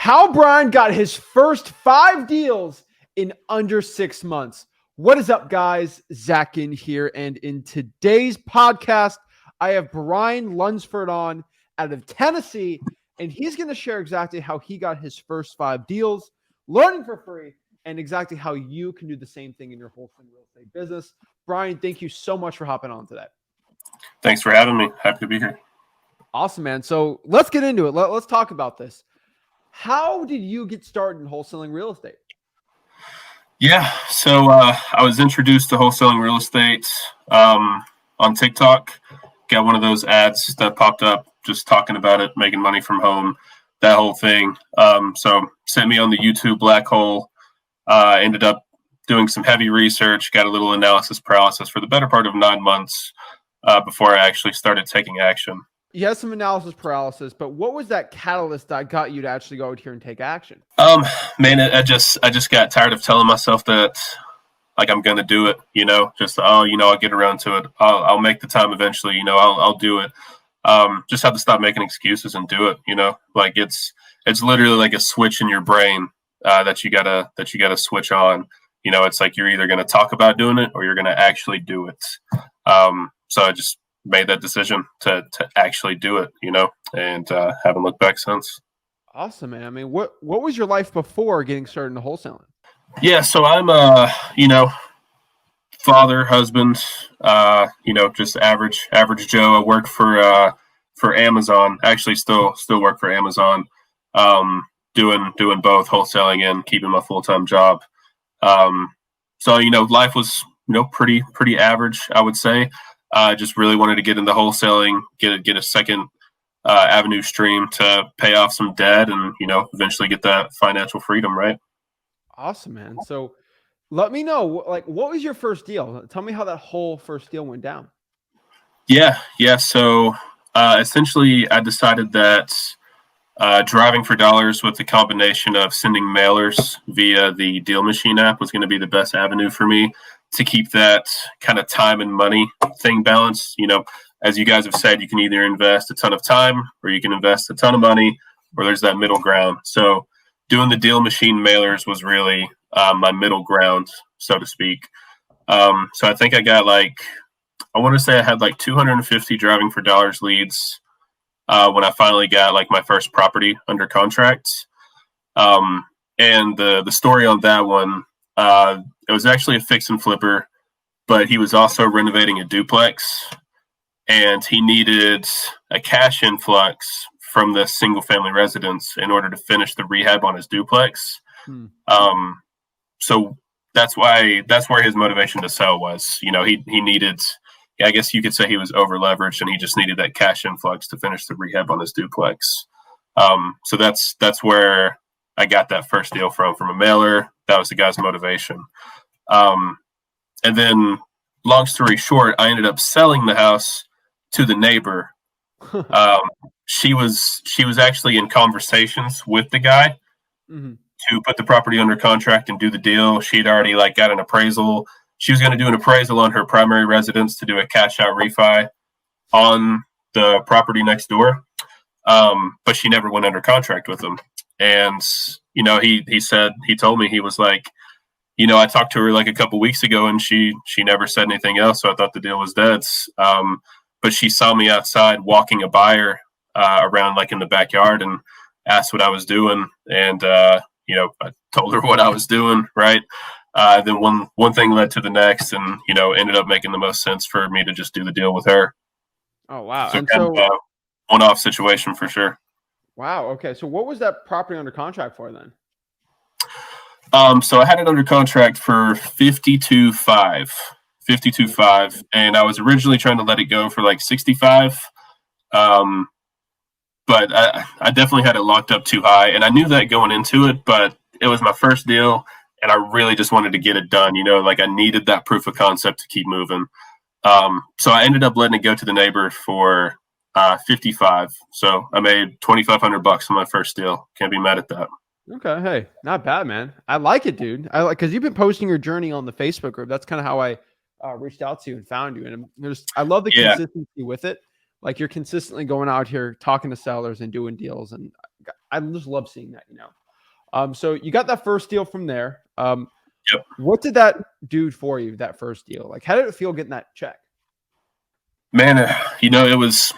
How Brian got his first 5 deals in under 6 months. What is up, guys? Zach in here. And in today's podcast, I have Brian Lunsford on out of Tennessee, and he's going to share exactly how he got his first 5 deals, learning for free, and exactly how you can do the same thing in your wholesaling real estate business. Brian, thank you so much for hopping on today. Thanks for having me. Happy to be here. Awesome, man. So let's get into it. Let's talk about this. How did you get started in wholesaling real estate? Yeah, so I was introduced to wholesaling real estate on TikTok. Got one of those ads that popped up just talking about it, making money from home, that whole thing. So sent me on the YouTube black hole. Ended up doing some heavy research, got a little analysis paralysis for the better part of 9 months before I actually started taking action. You had some analysis paralysis, but what was that catalyst that got you to actually go out here and take action? Man, I just got tired of telling myself that like I'm gonna do it, I'll get around to it. I'll make the time eventually, I'll do it. Just have to stop making excuses and do it, like it's literally like a switch in your brain that you gotta switch on. It's like you're either gonna talk about doing it or you're gonna actually do it. So I just made that decision to actually do it, and haven't looked back since. Awesome, man. I mean, what was your life before getting started in wholesaling? Yeah, so I'm father, husband, just average Joe. I work for Amazon. Actually still work for Amazon. Doing both wholesaling and keeping my full-time job. So life was pretty average, I would say. Just really wanted to get into wholesaling, get a second avenue stream to pay off some debt and, eventually get that financial freedom, right? Awesome, man. So let me know, what was your first deal? Tell me how that whole first deal went down. Yeah. So essentially I decided that driving for dollars with the combination of sending mailers via the Deal Machine app was going to be the best avenue for me to keep that kind of time and money thing balanced. As you guys have said, you can either invest a ton of time or you can invest a ton of money, or there's that middle ground. So doing the Deal Machine mailers was really my middle ground, so to speak. So I think I got I want to say I had 250 driving for dollars leads when I finally got my first property under contract. And the story on that one, it was actually a fix and flipper, but he was also renovating a duplex, and he needed a cash influx from the single family residence in order to finish the rehab on his duplex. So that's where his motivation to sell was. He needed, I guess you could say he was over leveraged, and he just needed that cash influx to finish the rehab on his duplex. So that's where I got that first deal from a mailer. That was the guy's motivation. And then long story short, I ended up selling the house to the neighbor. She was actually in conversations with the guy to put the property under contract and do the deal. She'd already got an appraisal. She was going to do an appraisal on her primary residence to do a cash out refi on the property next door. But she never went under contract with him. And, he told me, he was like, I talked to her a couple weeks ago and she never said anything else. So I thought the deal was dead. But she saw me outside walking a buyer around in the backyard and asked what I was doing. And, I told her what I was doing. Right. Then one thing led to the next and, ended up making the most sense for me to just do the deal with her. Oh, wow. So, one-off situation for sure. Wow. Okay. So what was that property under contract for then? So I had it under contract for $52,500, and I was originally trying to let it go for $65,000. But I definitely had it locked up too high, and I knew that going into it, but it was my first deal, and I really just wanted to get it done. I needed that proof of concept to keep moving. So I ended up letting it go to the neighbor for $55,000. So I made $2,500 on my first deal. Can't be mad at that. Okay. Hey, not bad, man. I like it, dude. I like, cause you've been posting your journey on the Facebook group. That's kind of how I reached out to you and found you. And I love the consistency with it. Like you're consistently going out here talking to sellers and doing deals. And I just love seeing that, you know. So you got that first deal from there. Yep. What did that do for you, that first deal? Like, how did it feel getting that check? Man, it was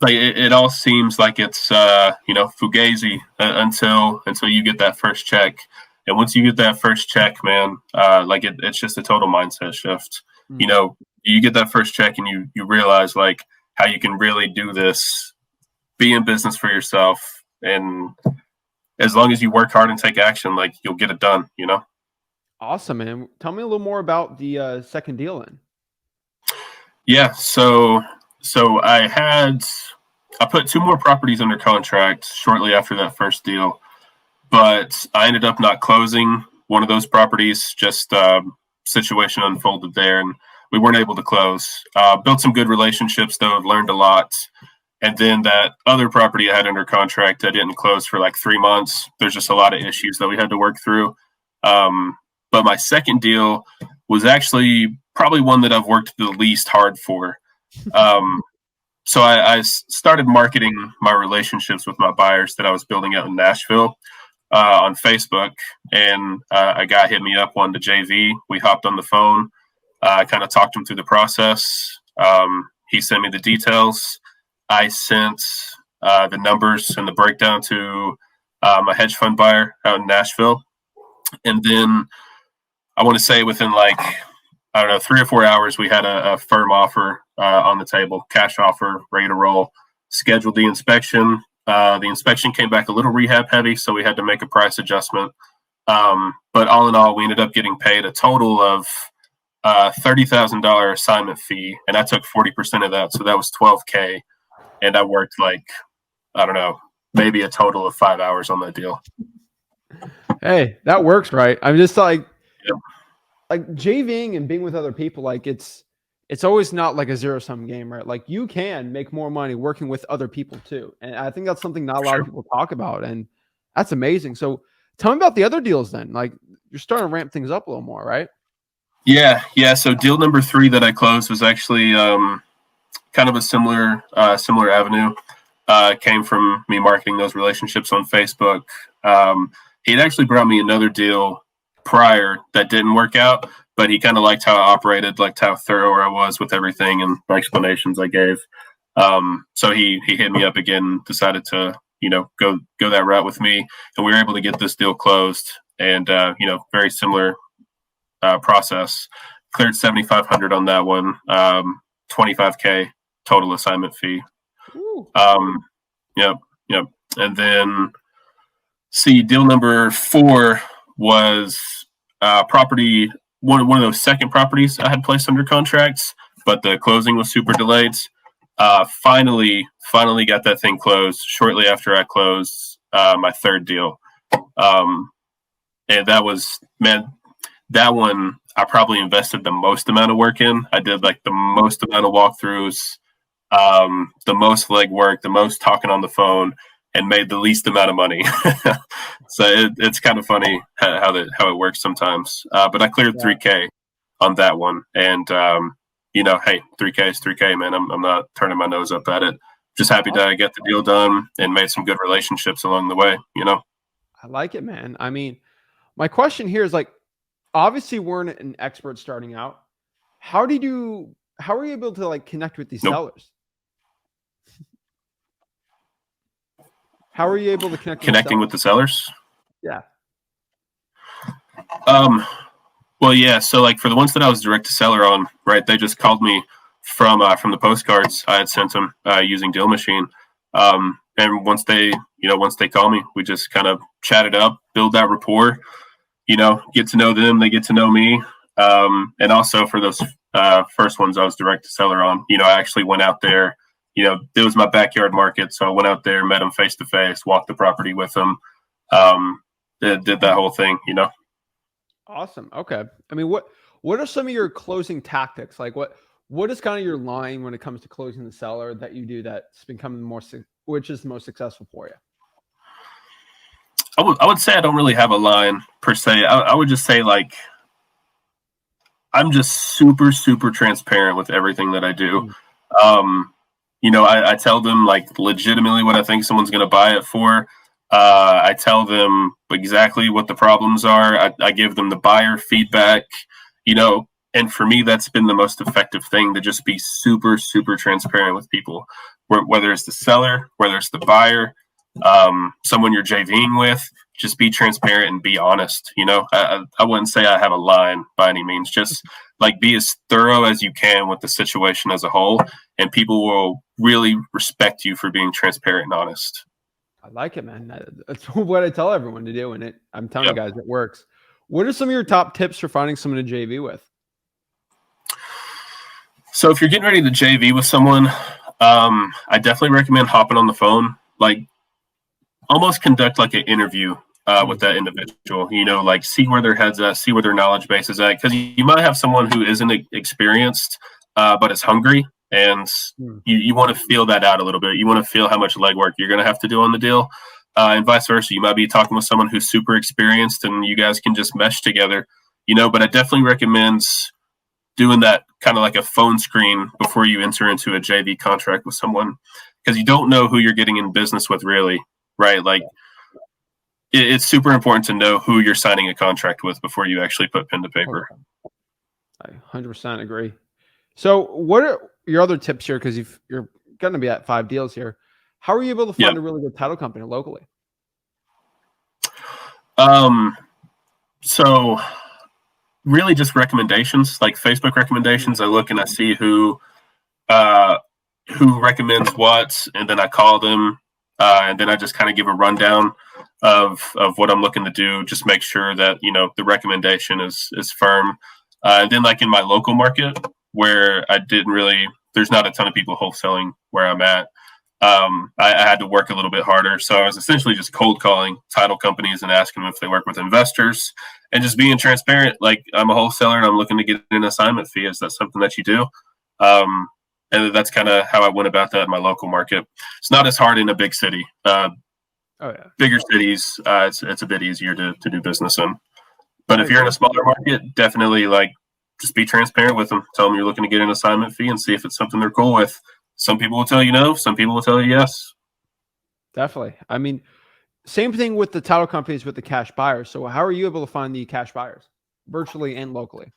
like it all seems like it's fugazi until you get that first check. And once you get that first check, man, it's just a total mindset shift. You get that first check and you realize like how you can really do this, be in business for yourself, and as long as you work hard and take action, like you'll get it done. Awesome, man. Tell me a little more about the second deal then. Yeah, so I put 2 more properties under contract shortly after that first deal, but I ended up not closing one of those properties. Just situation unfolded there, and we weren't able to close. Built some good relationships, though. Learned a lot. And then that other property I had under contract, I didn't close for like 3 months. There's just a lot of issues that we had to work through. But my second deal was actually probably one that I've worked the least hard for. So I started marketing my relationships with my buyers that I was building out in Nashville on Facebook, and a guy hit me up, wanted to JV. We hopped on the phone. I kind of talked him through the process. He sent me the details. I sent the numbers and the breakdown to a hedge fund buyer out in Nashville. And then I want to say within 3 or 4 hours, we had a firm offer on the table, cash offer, ready to roll. Scheduled the inspection. The inspection came back a little rehab heavy, so we had to make a price adjustment. But all in all, we ended up getting paid a total of $30,000 assignment fee, and I took 40% of that, so that was $12K. And I worked maybe a total of 5 hours on that deal. Hey, that works, right? I'm just like JVing and being with other people, like it's always not like a zero-sum game, right? Like you can make more money working with other people too. And I think that's something not a lot of people talk about. And that's amazing. So tell me about the other deals then. Like you're starting to ramp things up a little more, right? Yeah. So deal number 3 that I closed was actually kind of a similar avenue. Came from me marketing those relationships on Facebook. He had actually brought me another deal prior that didn't work out, but he kind of liked how I operated, liked how thorough I was with everything and my explanations I gave. So he hit me up again, decided to go that route with me, and we were able to get this deal closed. And very similar process. Cleared $7,500 on that one. $25K total assignment fee. Yep. And then deal number 4 was property, one of those second properties I had placed under contracts, but the closing was super delayed. Finally got that thing closed shortly after I closed my third deal. And that was, man, that one I probably invested the most amount of work in. I did like the most amount of walkthroughs, the most legwork, the most talking on the phone, and made the least amount of money. So it's kind of funny how it works sometimes. But I cleared $3K on that one, and hey, $3K is $3K, man. I'm not turning my nose up at it. Just happy to get the deal done and made some good relationships along the way. I like it, man. I mean, my question here is like, obviously we're an expert starting out. How are you able to like connect with these sellers? How are you able to connecting with the sellers? Yeah. Well, yeah. So like for the ones that I was direct to seller on, right, they just called me from the postcards I had sent them using Deal Machine. And once they call me, we just kind of chat it up, build that rapport, get to know them, they get to know me. And also for those first ones I was direct to seller on, I actually went out there. It was my backyard market, so I went out there, met them face to face, walked the property with them, did that whole thing. Awesome. Okay. I mean, what are some of your closing tactics? Like, what is kind of your line when it comes to closing the seller that you do that's becoming which is the most successful for you? I would say I don't really have a line per se. I would just say like I'm just super, super transparent with everything that I do. I tell them like legitimately what I think someone's going to buy it for. I tell them exactly what the problems are. I give them the buyer feedback, and for me, that's been the most effective thing, to just be super, super transparent with people, whether it's the seller, whether it's the buyer, someone you're JVing with. Just be transparent and be honest. I wouldn't say I have a line by any means. Just like be as thorough as you can with the situation as a whole, and people will really respect you for being transparent and honest. I like it, man. That's what I tell everyone to do, and I'm telling you guys, it works. What are some of your top tips for finding someone to JV with? So if you're getting ready to JV with someone, I definitely recommend hopping on the phone, like almost conduct like an interview with that individual, like see where their head's at, see where their knowledge base is at. Because you might have someone who isn't experienced, but is hungry, and you want to feel that out a little bit. You want to feel how much legwork you're going to have to do on the deal, and vice versa. You might be talking with someone who's super experienced, and you guys can just mesh together, but I definitely recommend doing that kind of like a phone screen before you enter into a JV contract with someone, because you don't know who you're getting in business with, really, right? Like, it's super important to know who you're signing a contract with before you actually put pen to paper. I 100% agree. So what are your other tips here? Because you're going to be at 5 deals here. How are you able to find a really good title company locally? So really just recommendations, like Facebook recommendations. I look and I see who recommends what, and then I call them, and then I just kind of give a rundown of what I'm looking to do. Just make sure that the recommendation is firm. And then like in my local market where there's not a ton of people wholesaling where I'm at. I had to work a little bit harder. So I was essentially just cold calling title companies and asking them if they work with investors, and just being transparent. Like, I'm a wholesaler and I'm looking to get an assignment fee. Is that something that you do? And that's kind of how I went about that in my local market. It's not as hard in a big city. Bigger cities, it's a bit easier to do business in. But if you're in a smaller market, definitely just be transparent with them. Tell them you're looking to get an assignment fee and see if it's something they're cool with. Some people will tell you no. Some people will tell you yes. Definitely. I mean, same thing with the title companies with the cash buyers. So how are you able to find the cash buyers virtually and locally?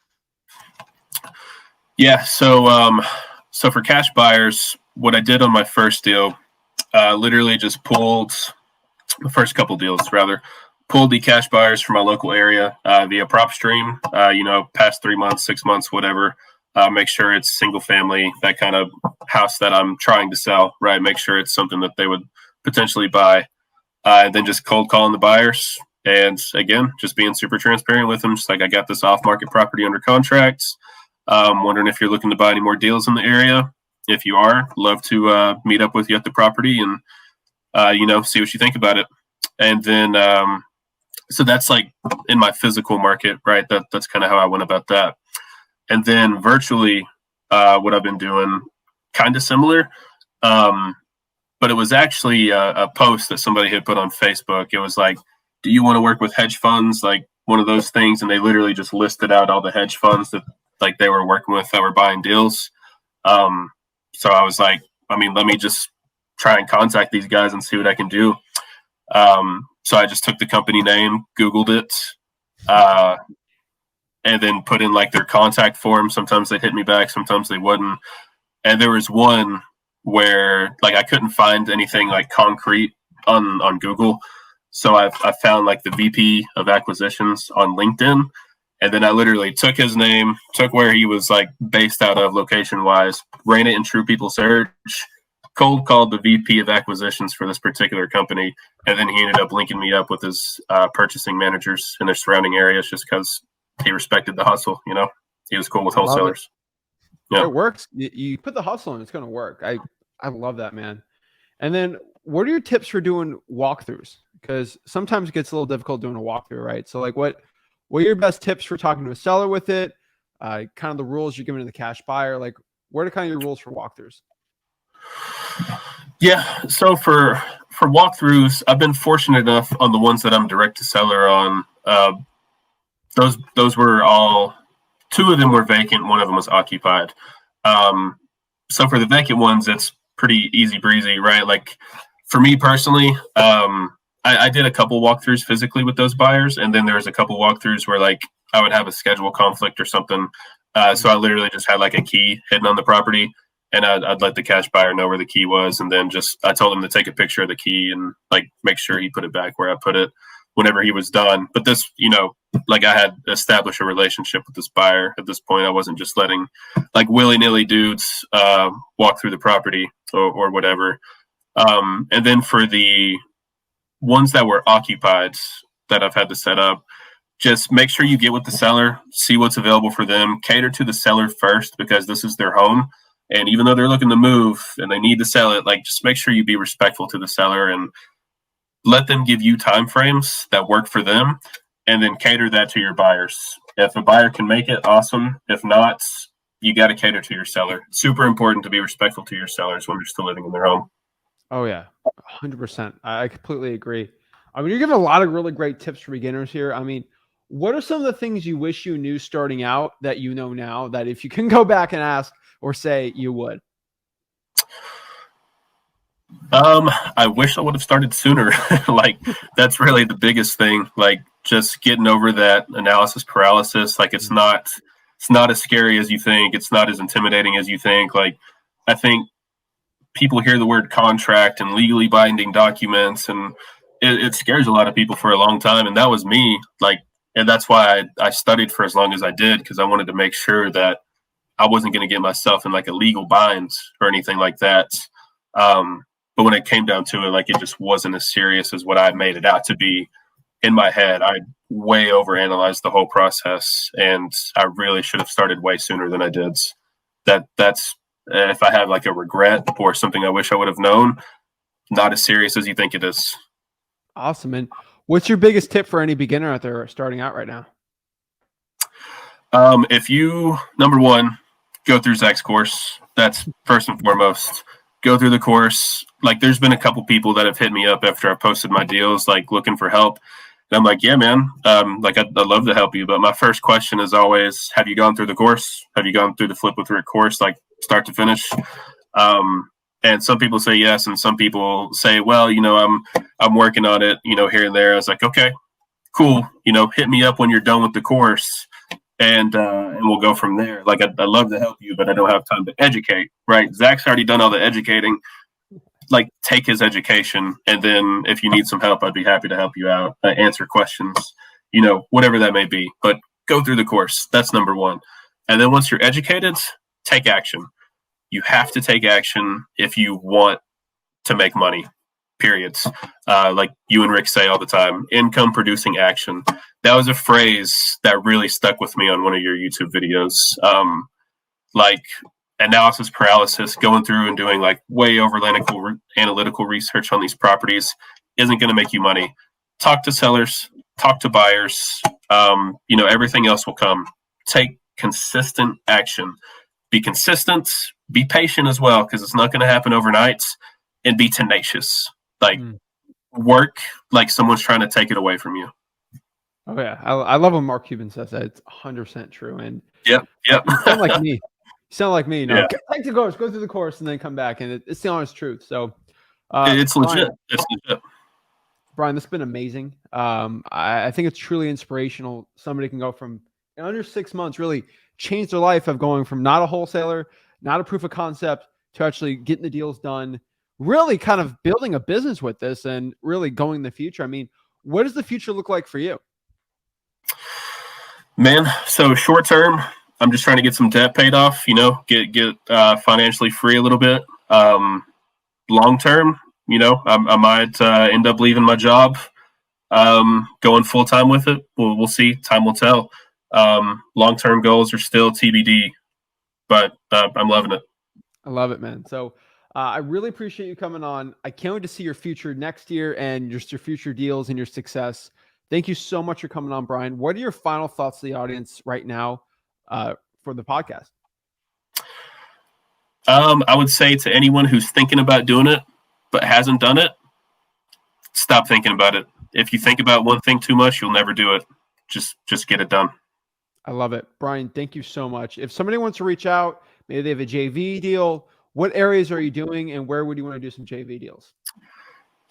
Yeah. So for cash buyers, what I did on my first deal, literally just pulled the first couple deals, pulled the cash buyers from my local area via prop stream, past 3 months, 6 months, whatever. Make sure it's single family, that kind of house that I'm trying to sell, right? Make sure it's something that they would potentially buy. And then just cold calling the buyers. And again, just being super transparent with them. Just like, I got this off market property under contract. Wondering if you're looking to buy any more deals in the area. If you are, love to meet up with you at the property and, see what you think about it. And then, so that's like in my physical market, right? That's kind of how I went about that. And then virtually, what I've been doing, kind of similar, but it was actually a post that somebody had put on Facebook. It was like, do you want to work with hedge funds? Like one of those things. And they literally just listed out all the hedge funds that they were working with that were buying deals. So I was like, let me just try and contact these guys and see what I can do. So I just took the company name, Googled it, and then put in their contact form. Sometimes they'd hit me back, sometimes they wouldn't. And there was one where I couldn't find anything concrete on Google. So I found the VP of acquisitions on LinkedIn. And then I literally took his name, took where he was based out of location wise, ran it in True People Search, cold called the VP of acquisitions for this particular company. And then he ended up linking me up with his purchasing managers in their surrounding areas just because he respected the hustle. He was cool with wholesalers. Yeah. It works. You put the hustle in, it's going to work. I love that, man. And then what are your tips for doing walkthroughs? Because sometimes it gets a little difficult doing a walkthrough, right? So what are your best tips for talking to a seller with it? Kind of the rules you're giving to the cash buyer. What are kind of your rules for walkthroughs? Yeah. So for walkthroughs, I've been fortunate enough on the ones that I'm direct to seller on. Those were all, 2 of them were vacant. 1 of them was occupied. So for the vacant ones, it's pretty easy breezy, right? For me personally, I did a couple walkthroughs physically with those buyers, and then there was a couple walkthroughs where like I would have a schedule conflict or something. So I literally just had like a key hidden on the property, and I'd let the cash buyer know where the key was, and then just I told him to take a picture of the key and like make sure he put it back where I put it whenever he was done. But this, like I had established a relationship with this buyer at this point. I wasn't just letting like willy nilly dudes walk through the property or whatever. And then for the ones that were occupied that I've had to set up, just make sure you get with the seller, see what's available for them, cater to the seller first because this is their home. And even though they're looking to move and they need to sell it, like just make sure you be respectful to the seller and let them give you time frames that work for them, and then cater that to your buyers. If a buyer can make it, awesome. If not, you got to cater to your seller. Super important to be respectful to your sellers when they're still living in their home. Oh yeah, 100%. I completely agree. I mean, you're giving a lot of really great tips for beginners here. I mean, what are some of the things you wish you knew starting out that you know now that if you can go back and ask or say you would? I wish I would have started sooner. Like that's really the biggest thing. Like just getting over that analysis paralysis. Like it's not as scary as you think. It's not as intimidating as you think. Like I think people hear the word contract and legally binding documents, and it scares a lot of people for a long time. And that was me. Like, and that's why I studied for as long as I did, because I wanted to make sure that I wasn't going to get myself in like a legal bind or anything like that. But when it came down to it, like it just wasn't as serious as what I made it out to be in my head. I way overanalyzed the whole process, and I really should have started way sooner than I did. That's if I have like a regret or something I wish I would have known, not as serious as you think it is. Awesome. And what's your biggest tip for any beginner out there starting out right now? If you, number one, go through Zach's course, that's first and foremost. Go through the course. Like there's been a couple people that have hit me up after I posted my deals, like looking for help. And I'm like, yeah, man, like I'd love to help you. But my first question is always, have you gone through the course? Have you gone through the Flip with Rick course, like start to finish? And some people say yes, and some people say, well, I'm working on it, here and there. I was like, okay, cool. Hit me up when you're done with the course, and we'll go from there. Like I'd love to help you, but I don't have time to educate. Right? Zach's already done all the educating. Like take his education, and then if you need some help, I'd be happy to help you out, answer questions, whatever that may be. But go through the course. That's number one. And then once you're educated, take action. You have to take action if you want to make money, periods. Like you and Rick say all the time, income producing action. That was a phrase that really stuck with me on one of your YouTube videos. Like analysis paralysis, going through and doing like way over analytical research on these properties isn't going to make you money. Talk to sellers, talk to buyers. Everything else will come. Take consistent action. Be consistent, be patient as well, because it's not going to happen overnight, and be tenacious. Like work like someone's trying to take it away from you. Oh yeah. I love when Mark Cuban says that. It's 100% true. And yep. You sound like me. Yeah. Take the course, go through the course, and then come back. And it's the honest truth. So it's legit. It's legit. Brian, this has been amazing. I think it's truly inspirational. Somebody can go from in under 6 months, really change their life of going from not a wholesaler, not a proof of concept, to actually getting the deals done, really kind of building a business with this and really going in the future. I mean, what does the future look like for you? Man, so short term, I'm just trying to get some debt paid off, get financially free a little bit. Long term, I might end up leaving my job, going full time with it. We'll see. Time will tell. Long-term goals are still TBD, but I'm loving it. I love it, man. So I really appreciate you coming on. I can't wait to see your future next year and just your future deals and your success. Thank you so much for coming on, Brian. What are your final thoughts to the audience right now for the podcast? I would say to anyone who's thinking about doing it but hasn't done it, stop thinking about it. If you think about one thing too much, you'll never do it. Just get it done. I love it. Brian, thank you so much. If somebody wants to reach out, maybe they have a JV deal, what areas are you doing and where would you want to do some JV deals?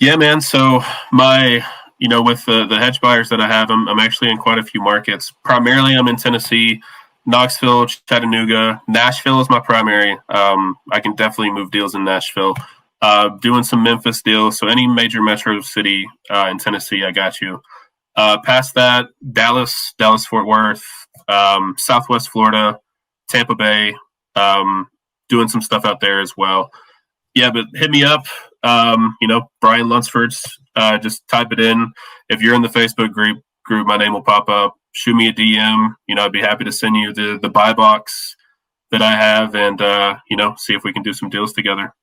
Yeah, man. So my, with the hedge buyers that I have, I'm actually in quite a few markets. Primarily, I'm in Tennessee, Knoxville, Chattanooga. Nashville is my primary. I can definitely move deals in Nashville. Doing some Memphis deals. So any major metro city in Tennessee, I got you. Past that, Dallas, Fort Worth, Southwest Florida, Tampa Bay. Doing some stuff out there as well. Yeah, but hit me up. Brian Lunsford's. Just type it in. If you're in the Facebook group, my name will pop up. Shoot me a DM. I'd be happy to send you the buy box that I have, and see if we can do some deals together.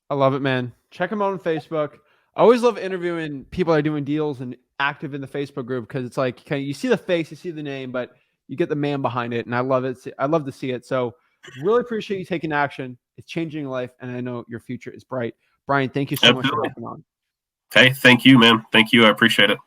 I love it, man. Check them out on Facebook. I always love interviewing people that are doing deals and active in the Facebook group because it's like you see the face, you see the name, but you get the man behind it, and I love it. I love to see it. So really appreciate you taking action. It's changing your life, and I know your future is bright. Brian, thank you so much for Absolutely. hopping on. Hey, thank you, man. Thank you. I appreciate it.